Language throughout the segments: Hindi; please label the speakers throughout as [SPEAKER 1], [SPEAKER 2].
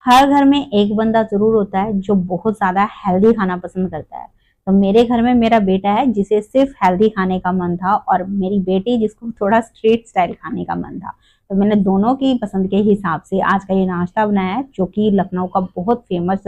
[SPEAKER 1] हर घर में एक बंदा जरूर होता है जो बहुत ज्यादा हेल्दी खाना पसंद करता है। तो मेरे घर में मेरा बेटा है जिसे सिर्फ हेल्दी खाने का मन था, और मेरी बेटी जिसको थोड़ा स्ट्रीट स्टाइल खाने का मन था। तो मैंने दोनों की पसंद के हिसाब से आज का ये नाश्ता बनाया है, जो कि लखनऊ का बहुत फेमस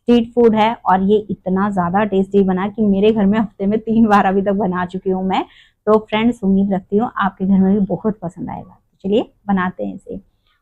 [SPEAKER 1] स्ट्रीट फूड है। और ये इतना ज्यादा टेस्टी बना कि मेरे घर में हफ्ते में 3 बार अभी तक बना चुकी हूँ मैं। तो फ्रेंड्स, उम्मीद रखती हूँ आपके घर में भी बहुत पसंद आएगा। तो चलिए बनाते हैं इसे।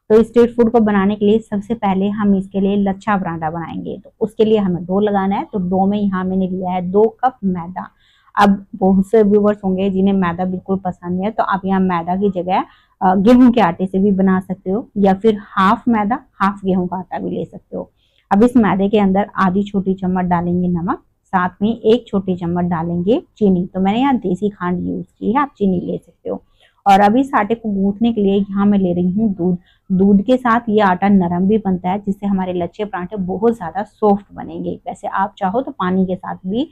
[SPEAKER 1] तो स्ट्रीट फूड को बनाने के लिए सबसे पहले हम इसके लिए लच्छा पराठा बनाएंगे। तो उसके लिए हमें डो लगाना है। तो डो में यहाँ मैंने लिया है 2 कप मैदा। अब बहुत से व्यूवर्स होंगे जिन्हें मैदा बिल्कुल पसंद नहीं है, तो आप यहाँ मैदा की जगह गेहूं के आटे से भी बना सकते हो, या फिर हाफ मैदा हाफ गेहूं का आटा भी ले सकते हो। अब इस मैदे के अंदर आधी छोटी चम्मच डालेंगे नमक, साथ में 1 छोटी चम्मच डालेंगे चीनी। तो मैंने यहाँ देसी खांड यूज की है, आप चीनी ले सकते हो। और अभी इस आटे को गूंथने के लिए यहाँ मैं ले रही हूँ दूध। दूध के साथ ये आटा नरम भी बनता है, जिससे हमारे लच्छे पराठे बहुत ज्यादा सॉफ्ट बनेंगे। वैसे आप चाहो तो पानी के साथ भी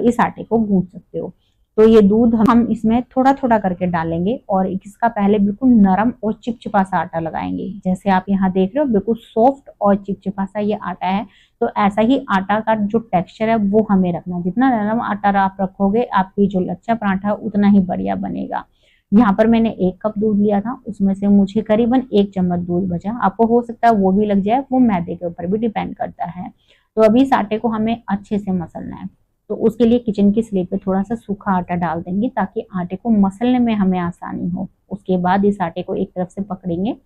[SPEAKER 1] इस आटे को गूंथ सकते हो। तो ये दूध हम इसमें थोड़ा थोड़ा करके डालेंगे, और इसका पहले बिल्कुल नरम और चिपचिपा सा आटा लगाएंगे। जैसे आप यहाँ देख रहे हो, बिल्कुल सॉफ्ट और चिपचिपा सा ये आटा है। तो ऐसा ही आटा का जो टेक्सचर है वो हमें रखना है। जितना नरम आटा आप रखोगे, आपकी जो लच्छा पराठा है उतना ही बढ़िया बनेगा। यहाँ पर मैंने 1 कप दूध लिया था, उसमें से मुझे करीबन 1 चम्मच दूध बचा। आपको हो सकता है वो भी लग जाए, वो मैदे के ऊपर भी डिपेंड करता है। तो अभी इस आटे को हमें अच्छे से मसलना है। तो उसके लिए किचन की स्लेट पे थोड़ा सा सूखा आटा डाल देंगे, ताकि आटे को मसलने में हमें आसानी हो। उसके बाद इस आटे को एक तरफ से पकड़ेंगे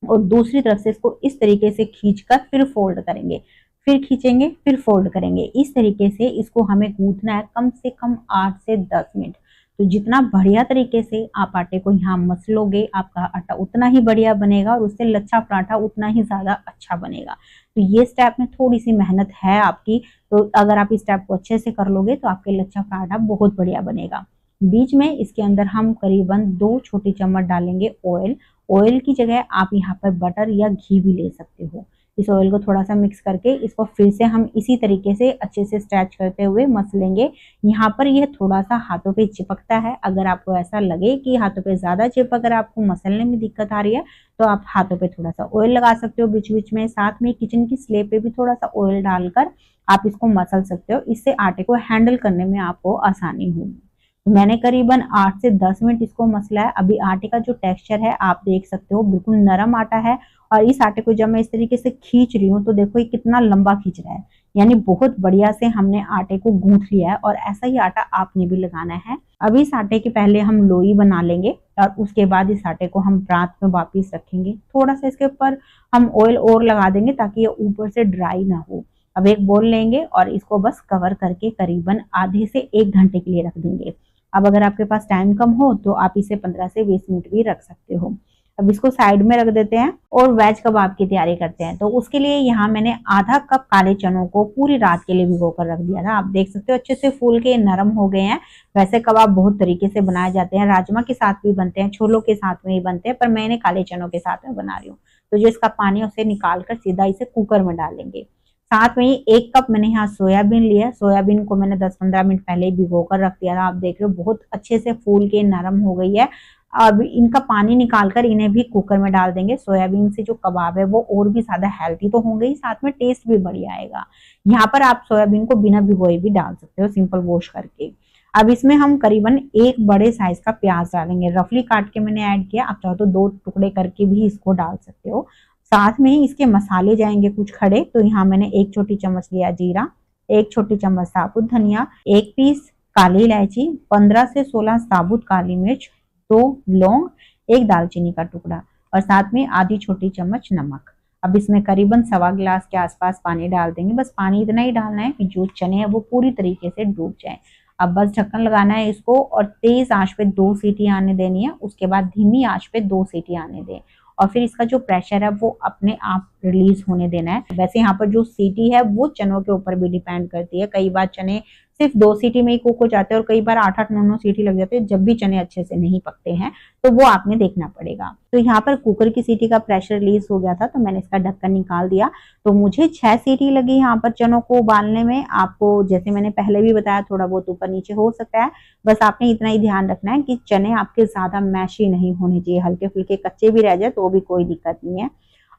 [SPEAKER 1] और दूसरी तरफ से इसको इस तरीके से खींचकर फिर फोल्ड करेंगे, फिर खींचेंगे, फिर फोल्ड करेंगे। इस तरीके से इसको हमें गूंथना है कम से कम 8 से 10 मिनट। तो जितना बढ़िया तरीके से आप आटे को यहाँ मसलोगे, आपका आटा उतना ही बढ़िया बनेगा, और उससे लच्छा पराठा उतना ही ज्यादा अच्छा बनेगा। तो ये स्टेप में थोड़ी सी मेहनत है आपकी। तो अगर आप इस स्टेप को अच्छे से कर लोगे तो आपके लच्छा पराठा बहुत बढ़िया बनेगा। बीच में इसके अंदर हम करीबन 2 छोटी चम्मच डालेंगे ऑयल। ऑयल की जगह आप यहाँ पर बटर या घी भी ले सकते हो। इस ऑयल को थोड़ा सा मिक्स करके इसको फिर से हम इसी तरीके से अच्छे से स्ट्रेच करते हुए मसलेंगे। यहाँ पर यह थोड़ा सा हाथों पे चिपकता है। अगर आपको ऐसा लगे कि हाथों पे ज्यादा चिपक कर आपको मसलने में दिक्कत आ रही है, तो आप हाथों पे थोड़ा सा ऑयल लगा सकते हो बीच बीच में। साथ में किचन की स्लेब पे भी थोड़ा सा ऑयल डालकर आप इसको मसल सकते हो। इससे आटे को हैंडल करने में आपको आसानी होगी। मैंने करीबन 8 से 10 मिनट इसको मसला है। अभी आटे का जो टेक्सचर है आप देख सकते हो, बिल्कुल नरम आटा है। और इस आटे को जब मैं इस तरीके से खींच रही हूँ, तो देखो ये कितना लंबा खींच रहा है। यानी बहुत बढ़िया से हमने आटे को गूंथ लिया है, और ऐसा ही आटा आपने भी लगाना है। अभी इस आटे के पहले हम लोई बना लेंगे, और उसके बाद इस आटे को हम रात में वापिस रखेंगे। थोड़ा सा इसके ऊपर हम ऑयल और लगा देंगे ताकि ये ऊपर से ड्राई ना हो। अब एक बोल लेंगे और इसको बस कवर करके करीबन आधे से 1 घंटे के लिए रख देंगे। अब अगर आपके पास टाइम कम हो तो आप इसे 15 से 20 मिनट भी रख सकते हो। अब इसको साइड में रख देते हैं और वेज कबाब की तैयारी करते हैं। तो उसके लिए यहाँ मैंने आधा कप काले चनों को पूरी रात के लिए भिगो कर रख दिया था। आप देख सकते हो अच्छे से फूल के नरम हो गए हैं। वैसे कबाब बहुत तरीके से बनाए जाते हैं, राजमा के साथ भी बनते हैं, छोलों के साथ में ही बनते हैं, पर मैंने काले चनों के साथ में बना रही हूँ। तो जो इसका पानी है उसे निकाल कर सीधा इसे कुकर में डालेंगे। साथ में ही 1 कप मैंने यहाँ सोयाबीन लिया। सोयाबीन को मैंने 10-15 मिनट पहले ही भिगो कर रख दिया था। आप देख रहे हो बहुत अच्छे से फूल के नरम हो गई है। अब इनका पानी निकालकर इन्हें भी कुकर में डाल देंगे। सोयाबीन से जो कबाब है वो और भी ज्यादा हेल्दी तो होंगे ही, साथ में टेस्ट भी बढ़िया आएगा। यहाँ पर आप सोयाबीन को बिना भिगोए भी डाल सकते हो, सिंपल वॉश करके। अब इसमें हम करीबन 1 बड़े साइज का प्याज डालेंगे। रफली काट के मैंने ऐड किया, आप चाहो तो 2 टुकड़े करके भी इसको डाल सकते हो। साथ में ही इसके मसाले जाएंगे कुछ खड़े। तो यहाँ मैंने 1 छोटी चम्मच लिया जीरा, 1 छोटी चम्मच साबुत धनिया, 1 पीस काली इलायची, 15 से 16 साबुत काली मिर्च, 2 लौंग, 1 दालचीनी का टुकड़ा, और साथ में आधी छोटी चम्मच नमक। अब इसमें करीबन 1.25 गिलास के आसपास पानी डाल देंगे। बस पानी इतना ही डालना है कि जो चने हैं वो पूरी तरीके से डूब जाए। अब बस ढक्कन लगाना है इसको, और तेज आंच पे 2 सीटी आने देनी है। उसके बाद धीमी आंच पे 2 सीटी आने दें, और फिर इसका जो प्रेशर है वो अपने आप रिलीज होने देना है। वैसे यहाँ पर जो सीटी है वो चनों के ऊपर भी डिपेंड करती है। कई बार चने सिर्फ 2 सीटी में ही कुक हो जाते हैं, और कई बार 8-8, 9-9 सीटी लग जाते हैं, जब भी चने अच्छे से नहीं पकते हैं। तो वो आपने देखना पड़ेगा। तो यहाँ पर कुकर की सीटी का प्रेशर रिलीज हो गया था, तो मैंने इसका ढक्कन निकाल दिया। तो मुझे 6 सीटी लगी यहाँ पर चनों को उबालने में। आपको जैसे मैंने पहले भी बताया, थोड़ा बहुत ऊपर नीचे हो सकता है। बस आपने इतना ही ध्यान रखना है कि चने आपके ज्यादा मैशी नहीं होने चाहिए, हल्के फुल्के कच्चे भी रह जाए तो भी कोई दिक्कत नहीं है।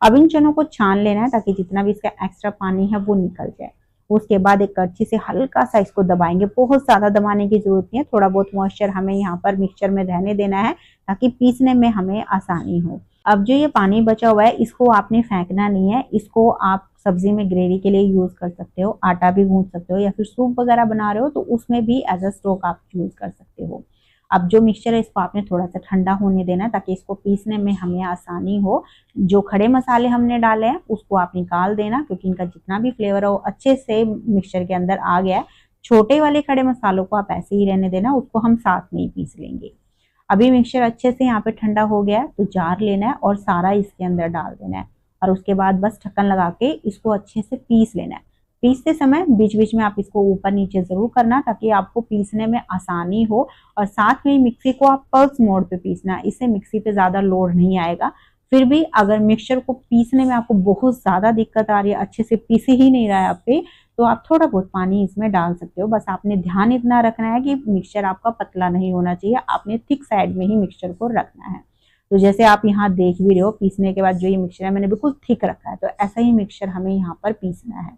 [SPEAKER 1] अब इन चनों को छान लेना है ताकि जितना भी इसका एक्स्ट्रा पानी है वो निकल जाए। उसके बाद एक करछी से हल्का सा इसको दबाएंगे, बहुत ज्यादा दबाने की जरूरत नहीं है, थोड़ा बहुत मॉइस्चर हमें यहाँ पर मिक्सचर में रहने देना है ताकि पीसने में हमें आसानी हो। अब जो ये पानी बचा हुआ है इसको आपने फेंकना नहीं है, इसको आप सब्जी में ग्रेवी के लिए यूज कर सकते हो, आटा भी गूंथ सकते हो, या फिर सूप वगैरह बना रहे हो तो उसमें भी एज अ स्टोक आप यूज कर सकते हो। अब जो मिक्सचर है इसको आपने थोड़ा सा ठंडा होने देना है ताकि इसको पीसने में हमें आसानी हो। जो खड़े मसाले हमने डाले हैं उसको आप निकाल देना, क्योंकि इनका जितना भी फ्लेवर है वो अच्छे से मिक्सचर के अंदर आ गया है। छोटे वाले खड़े मसालों को आप ऐसे ही रहने देना, उसको हम साथ में ही पीस लेंगे। अभी मिक्सचर अच्छे से यहाँ पे ठंडा हो गया है तो जार लेना है और सारा इसके अंदर डाल देना है, और उसके बाद बस ढक्कन लगा के इसको अच्छे से पीस लेना है। पीसते समय बीच बीच में आप इसको ऊपर नीचे जरूर करना ताकि आपको पीसने में आसानी हो, और साथ में मिक्सी को आप पल्स मोड पे पीसना, इससे मिक्सी पे ज्यादा लोड नहीं आएगा। फिर भी अगर मिक्सचर को पीसने में आपको बहुत ज्यादा दिक्कत आ रही है, अच्छे से पीस ही नहीं रहा है आपसे, तो आप थोड़ा बहुत पानी इसमें डाल सकते हो। बस आपने ध्यान इतना रखना है कि मिक्सचर आपका पतला नहीं होना चाहिए, आपने थिक साइड में ही मिक्सचर को रखना है। तो जैसे आप यहाँ देख भी रहे हो, पीसने के बाद जो ये मिक्सचर है मैंने बिल्कुल थिक रखा है, तो ऐसा ही मिक्सचर हमें यहाँ पर पीसना है।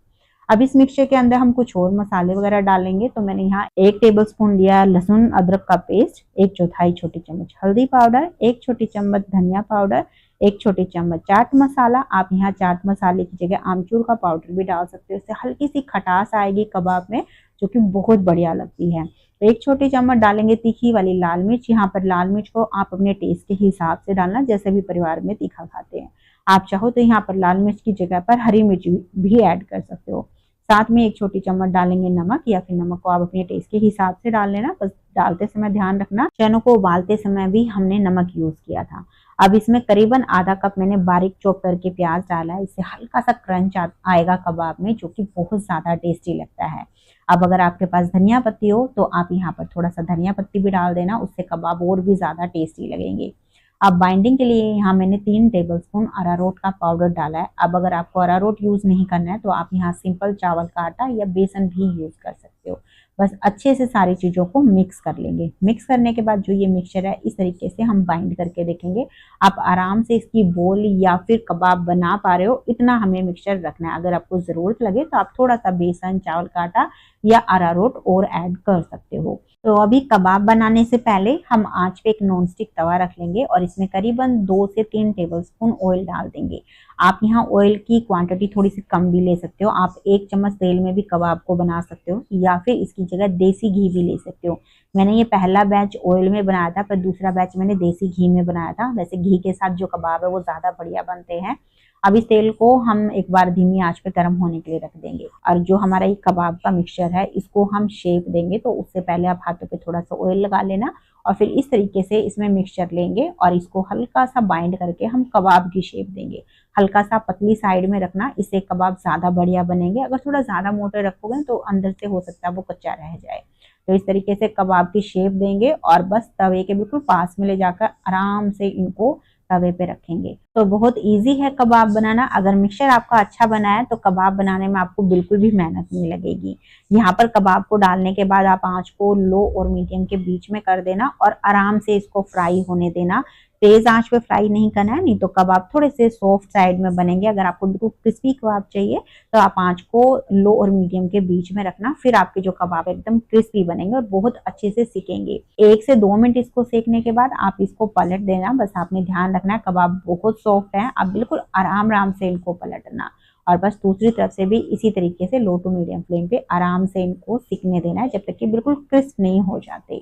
[SPEAKER 1] अब इस मिक्सचर के अंदर हम कुछ और मसाले वगैरह डालेंगे, तो मैंने यहाँ 1 टेबलस्पून लिया लहसुन अदरक का पेस्ट, 1/4 छोटी चम्मच हल्दी पाउडर, 1 छोटी चम्मच धनिया पाउडर, 1 छोटी चम्मच चाट मसाला। आप यहाँ चाट मसाले की जगह आमचूर का पाउडर भी डाल सकते हो, इससे हल्की सी खटास आएगी कबाब में जो कि बहुत बढ़िया लगती है। तो 1 छोटी चम्मच डालेंगे तीखी वाली लाल मिर्च। यहाँ पर लाल मिर्च को आप अपने टेस्ट के हिसाब से डालना, जैसे भी परिवार में तीखा खाते हैं। आप चाहो तो यहाँ पर लाल मिर्च की जगह पर हरी मिर्च भी ऐड कर सकते हो। साथ में 1 छोटी चम्मच डालेंगे नमक, या फिर नमक को आप अपने टेस्ट के हिसाब से डाल लेना, बस डालते समय ध्यान रखना चनों को उबालते समय भी हमने नमक यूज किया था। अब इसमें करीबन आधा कप मैंने बारीक चॉप करके प्याज डाला है, इससे हल्का सा क्रंच आएगा कबाब में जो कि बहुत ज्यादा टेस्टी लगता है। अब अगर आपके पास धनिया पत्ती हो तो आप यहाँ पर थोड़ा सा धनिया पत्ती भी डाल देना, उससे कबाब और भी ज्यादा टेस्टी लगेंगे। अब बाइंडिंग के लिए यहाँ मैंने 3 टेबलस्पून अरारोट का पाउडर डाला है। अब अगर आपको अरारोट यूज नहीं करना है तो आप यहाँ सिंपल चावल का आटा या बेसन भी यूज कर सकते हो। बस अच्छे से सारी चीजों को मिक्स कर लेंगे। मिक्स करने के बाद जो ये मिक्सचर है इस तरीके से हम बाइंड करके देखेंगे। आप आराम से इसकी बोल या फिर कबाब बना पा रहे हो, इतना हमें मिक्सचर रखना है। अगर आपको जरूरत लगे तो आप थोड़ा सा बेसन, चावल का आटा या अरारोट और ऐड कर सकते हो। तो अभी कबाब बनाने से पहले हम आंच पे एक नॉनस्टिक तवा रख लेंगे और इसमें करीबन 2 से 3 टेबलस्पून ऑयल डाल देंगे। आप यहाँ ऑयल की क्वांटिटी थोड़ी सी कम भी ले सकते हो, आप 1 चम्मच तेल में भी कबाब को बना सकते हो, या फिर इसकी जगह देसी घी भी ले सकते हो। मैंने ये पहला बैच ऑयल में बनाया था, पर दूसरा बैच मैंने देसी घी में बनाया था। वैसे घी के साथ जो कबाब है वो ज्यादा बढ़िया बनते हैं। अब इस तेल को हम एक बार धीमी आंच पे गर्म होने के लिए रख देंगे, और जो हमारा ये कबाब का मिक्सचर है इसको हम शेप देंगे। तो उससे पहले आप हाथों पे थोड़ा सा ऑयल लगा लेना और फिर इस तरीके से इसमें मिक्सचर लेंगे और इसको हल्का सा बाइंड करके हम कबाब की शेप देंगे। हल्का सा पतली साइड में रखना, इससे कबाब ज्यादा बढ़िया बनेंगे। अगर थोड़ा ज्यादा मोटे रखोगे तो अंदर से हो सकता है वो कच्चा रह जाए। तो इस तरीके से कबाब की शेप देंगे और बस तवे के बिल्कुल पास में ले जाकर आराम से इनको तवे पे रखेंगे। तो बहुत इजी है कबाब बनाना। अगर मिक्सचर आपका अच्छा बना है तो कबाब बनाने में आपको बिल्कुल भी मेहनत नहीं लगेगी। यहाँ पर कबाब को डालने के बाद आप आंच को लो और मीडियम के बीच में कर देना और आराम से इसको फ्राई होने देना। तेज आंच पे फ्राई नहीं करना है, नहीं तो कबाब थोड़े से सॉफ्ट साइड में बनेंगे। अगर आपको बिल्कुल क्रिस्पी कबाब चाहिए तो आप आंच को लो और मीडियम के बीच में रखना, फिर आपके जो कबाब एकदम क्रिस्पी बनेंगे और बहुत अच्छे से सिकेंगे। 1 से 2 मिनट इसको सेकने के बाद आप इसको पलट देना। बस आपने ध्यान रखना है कबाब बहुत सॉफ्ट है, आप बिल्कुल आराम से इनको पलटना और बस दूसरी तरफ से भी इसी तरीके से लो टू मीडियम फ्लेम पे आराम से इनको सिकने देना है जब तक कि बिल्कुल क्रिस्प नहीं हो जाते।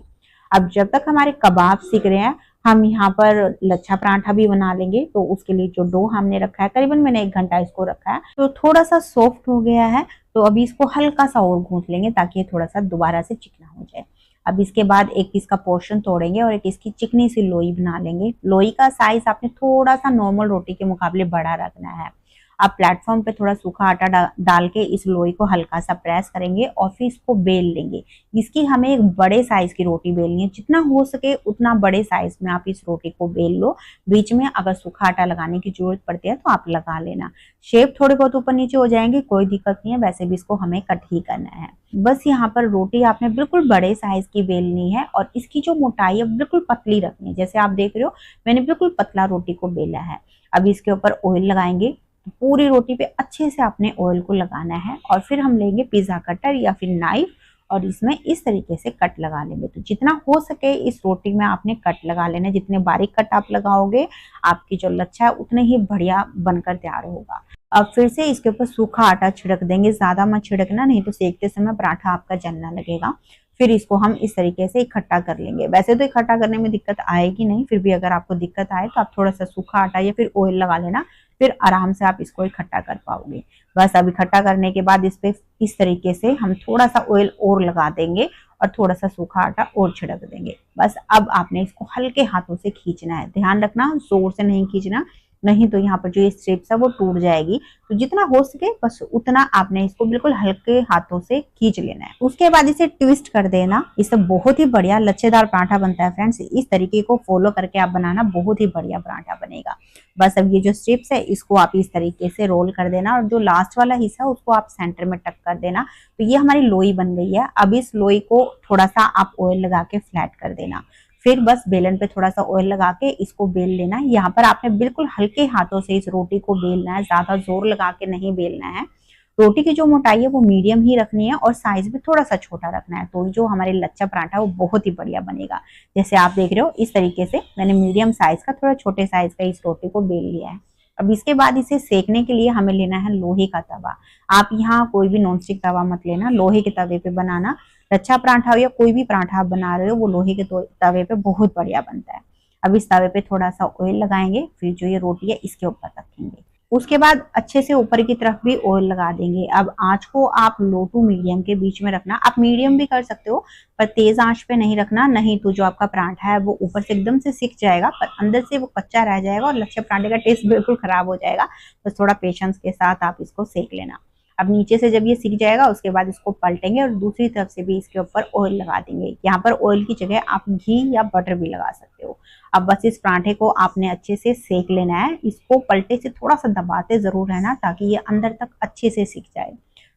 [SPEAKER 1] अब जब तक हमारे कबाब सिक रहे हैं हम यहाँ पर लच्छा पराठा भी बना लेंगे। तो उसके लिए जो डो हमने रखा है, करीबन मैंने 1 घंटा इसको रखा है, तो थोड़ा सा सॉफ्ट हो गया है। तो अभी इसको हल्का सा और गूंथ लेंगे ताकि ये थोड़ा सा दोबारा से चिकना हो जाए। अब इसके बाद एक इसका पोर्शन तोड़ेंगे और एक इसकी चिकनी सी लोई बना लेंगे। लोई का साइज आपने थोड़ा सा नॉर्मल रोटी के मुकाबले बड़ा रखना है। आप प्लेटफॉर्म पे थोड़ा सूखा आटा डाल के इस लोई को हल्का सा प्रेस करेंगे और फिर इसको बेल लेंगे। इसकी हमें एक बड़े साइज की रोटी बेलनी है, जितना हो सके उतना बड़े साइज में आप इस रोटी को बेल लो। बीच में अगर सूखा आटा लगाने की जरूरत पड़ती है तो आप लगा लेना। शेप थोड़े बहुत ऊपर नीचे हो जाएंगे, कोई दिक्कत नहीं है, वैसे भी इसको हमें कट ही करना है। बस यहाँ पर रोटी आपने बिल्कुल बड़े साइज की बेलनी है और इसकी जो मोटाई है बिल्कुल पतली रखनी है। जैसे आप देख रहे हो मैंने बिल्कुल पतला रोटी को बेला है। अब इसके ऊपर ऑयल लगाएंगे, तो पूरी रोटी पे अच्छे से आपने ऑयल को लगाना है और फिर हम लेंगे पिज्जा कटर या फिर नाइफ और इसमें इस तरीके से कट लगा लेंगे। तो जितना हो सके इस रोटी में आपने कट लगा लेना। जितने बारीक कट आप लगाओगे आपकी जो लच्छा है उतने ही बढ़िया बनकर तैयार होगा। अब फिर से इसके ऊपर सूखा आटा छिड़क देंगे, ज्यादा मत छिड़कना, नहीं तो सेकते समय पराठा आपका जलना लगेगा। फिर इसको हम इस तरीके से इकट्ठा कर लेंगे। वैसे तो इकट्ठा करने में दिक्कत आएगी नहीं, फिर भी अगर आपको दिक्कत आए तो आप थोड़ा सा सूखा आटा या फिर ऑयल लगा लेना, फिर आराम से आप इसको इकट्ठा कर पाओगे। बस अब इकट्ठा करने के बाद इस पे इस तरीके से हम थोड़ा सा ऑयल और लगा देंगे और थोड़ा सा सूखा आटा और छिड़क देंगे। बस अब आपने इसको हल्के हाथों से खींचना है, ध्यान रखना जोर से नहीं खींचना, नहीं तो यहाँ पर जो ये स्ट्रिप्स है वो टूट जाएगी। तो जितना हो सके बस उतना आपने इसको बिल्कुल हल्के हाथों से खींच लेना है। उसके बाद इसे ट्विस्ट कर देना। इससे बहुत ही बढ़िया लच्छेदार पराठा बनता है फ्रेंड्स। इस तरीके को फॉलो करके आप बनाना, बहुत ही बढ़िया पराठा बनेगा। बस अब ये जो स्ट्रिप्स है इसको आप इस तरीके से रोल कर देना और जो लास्ट वाला हिस्सा है उसको आप सेंटर में टक कर देना। तो ये हमारी लोई बन गई है। अब इस लोई को थोड़ा सा आप ऑयल लगा के फ्लैट कर देना। फिर बस बेलन पे थोड़ा सा ऑयल लगा के इसको बेल लेना है। यहाँ पर आपने बिल्कुल हल्के हाथों से इस रोटी को बेलना है, ज्यादा जोर लगा के नहीं बेलना है। रोटी की जो मोटाई है वो मीडियम ही रखनी है और साइज भी थोड़ा सा छोटा रखना है, तो जो हमारे लच्छा पराठा है वो बहुत ही बढ़िया बनेगा। जैसे आप देख रहे हो इस तरीके से मैंने मीडियम साइज का थोड़ा छोटे साइज का इस रोटी को बेल लिया है। अब इसके बाद इसे सेकने के लिए हमें लेना है लोहे का तवा। आप यहाँ कोई भी नॉनस्टिक तवा मत लेना, लोहे के तवे पे बनाना। लच्छा पराठा हो या कोई भी पराठा आप बना रहे हो वो लोहे के तवे पे बहुत बढ़िया बनता है। अब इस तवे पे थोड़ा सा ऑयल लगाएंगे, फिर जो ये रोटी है इसके ऊपर रखेंगे। उसके बाद अच्छे से ऊपर की तरफ भी ऑयल लगा देंगे। अब आंच को आप लो टू मीडियम के बीच में रखना। आप मीडियम भी कर सकते हो पर तेज आंच पे नहीं रखना, नहीं तो जो आपका पराठा है वो ऊपर से एकदम से सिक जाएगा पर अंदर से वो कच्चा रह जाएगा और लच्छे पराठे का टेस्ट बिल्कुल खराब हो जाएगा। बस थोड़ा पेशेंस के साथ आप इसको सेक लेना। अब नीचे से जब ये सिक जाएगा उसके बाद इसको पलटेंगे और दूसरी तरफ से भी इसके ऊपर ऑयल लगा देंगे। यहाँ पर ऑयल की जगह आप घी या बटर भी लगा सकते हो। अब बस इस पराठे को आपने अच्छे से सेक लेना है। इसको पलटे से थोड़ा सा दबाते जरूर रहना ताकि ये अंदर तक अच्छे से सिक जाए।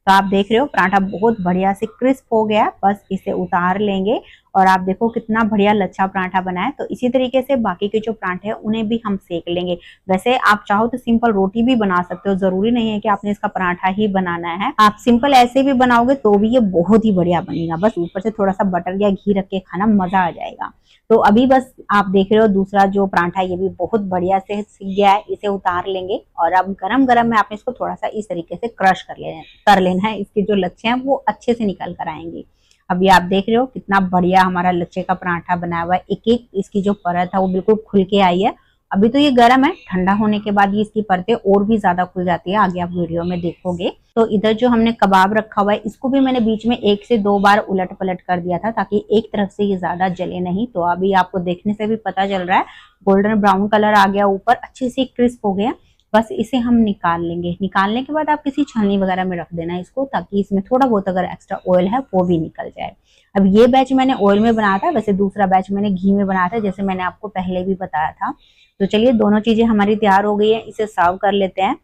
[SPEAKER 1] तो आप देख रहे हो पराठा बहुत बढ़िया से क्रिस्प हो गया है। बस इसे उतार लेंगे और आप देखो कितना बढ़िया लच्छा पराठा बना है। तो इसी तरीके से बाकी के जो पराठे हैं उन्हें भी हम सेक लेंगे। वैसे आप चाहो तो सिंपल रोटी भी बना सकते हो, जरूरी नहीं है कि आपने इसका पराठा ही बनाना है। आप सिंपल ऐसे भी बनाओगे तो भी ये बहुत ही बढ़िया बनेगा। बस ऊपर से थोड़ा सा बटर या घी रख के खाना, मजा आ जाएगा। तो अभी बस आप देख रहे हो दूसरा जो पराठा ये भी बहुत बढ़िया से सीख गया है। इसे उतार लेंगे और अब गरम गरम में आपने इसको थोड़ा सा इस तरीके से क्रश कर लेना है। इसके जो लच्छे हैं वो अच्छे से निकल कर आएंगे। अभी आप देख रहे हो कितना बढ़िया हमारा लच्छे का पराठा बनाया हुआ है। एक एक इसकी जो परत है वो बिल्कुल खुल के आई है। अभी तो ये गर्म है, ठंडा होने के बाद ये इसकी परतें और भी ज्यादा खुल जाती है, आगे आप वीडियो में देखोगे। तो इधर जो हमने कबाब रखा हुआ है इसको भी मैंने बीच में 1 से 2 बार उलट पलट कर दिया था ताकि एक तरफ से ये ज्यादा जले नहीं। तो अभी आपको देखने से भी पता चल रहा है गोल्डन ब्राउन कलर आ गया, ऊपर अच्छे से क्रिस्प हो गया। बस इसे हम निकाल लेंगे। निकालने के बाद आप किसी छलनी वगैरह में रख देना इसको, ताकि इसमें थोड़ा बहुत अगर एक्स्ट्रा ऑयल है वो भी निकल जाए। अब ये बैच मैंने ऑयल में बनाया था, वैसे दूसरा बैच मैंने घी में बनाया था, जैसे मैंने आपको पहले भी बताया था। तो चलिए दोनों चीजें हमारी तैयार हो गई है, इसे सर्व कर लेते हैं।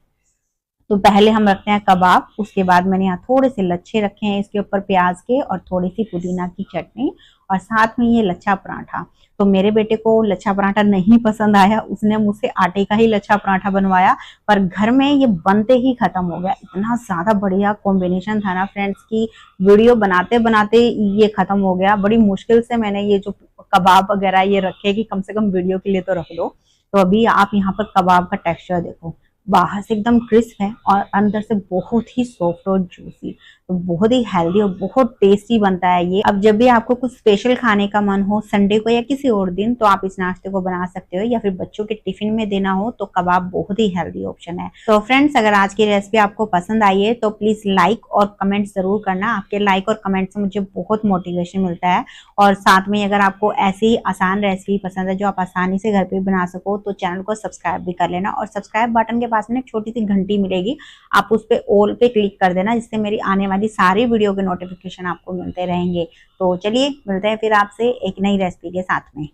[SPEAKER 1] तो पहले हम रखते हैं कबाब, उसके बाद मैंने यहाँ थोड़े से लच्छे रखे हैं इसके ऊपर प्याज के और थोड़ी सी पुदीना की चटनी और साथ में ये लच्छा पराठा। तो मेरे बेटे को लच्छा पराठा नहीं पसंद आया, उसने मुझसे आटे का ही लच्छा पराठा बनवाया, पर घर में ये बनते ही खत्म हो गया। इतना ज्यादा बढ़िया कॉम्बिनेशन था ना फ्रेंड्स की वीडियो बनाते बनाते ये खत्म हो गया। बड़ी मुश्किल से मैंने ये जो कबाब वगैरह ये रखे कि कम से कम वीडियो के लिए तो रख दो। तो अभी आप यहाँ पर कबाब का टेक्सचर देखो, बाहर से एकदम क्रिस्प है और अंदर से बहुत ही सॉफ्ट और जूसी। तो बहुत ही हेल्दी और बहुत टेस्टी बनता है ये। अब जब भी आपको कुछ स्पेशल खाने का मन हो संडे को या किसी और दिन, तो आप इस नाश्ते को बना सकते हो, या फिर बच्चों के टिफिन में देना हो तो कबाब बहुत ही हेल्दी ऑप्शन है। तो फ्रेंड्स अगर आज की रेसिपी आपको पसंद आई है तो प्लीज लाइक और कमेंट जरूर करना। आपके लाइक और कमेंट से मुझे बहुत मोटिवेशन मिलता है। और साथ में अगर आपको ऐसी आसान रेसिपी पसंद है जो आप आसानी से घर पे बना सको तो चैनल को सब्सक्राइब भी कर लेना और सब्सक्राइब बटन के पास में एक छोटी सी घंटी मिलेगी, आप उस पे ऑल पे क्लिक कर देना, जिससे मेरी आने वाली सारी वीडियो के नोटिफिकेशन आपको मिलते रहेंगे। तो चलिए मिलते हैं फिर आपसे एक नई रेसिपी के साथ में।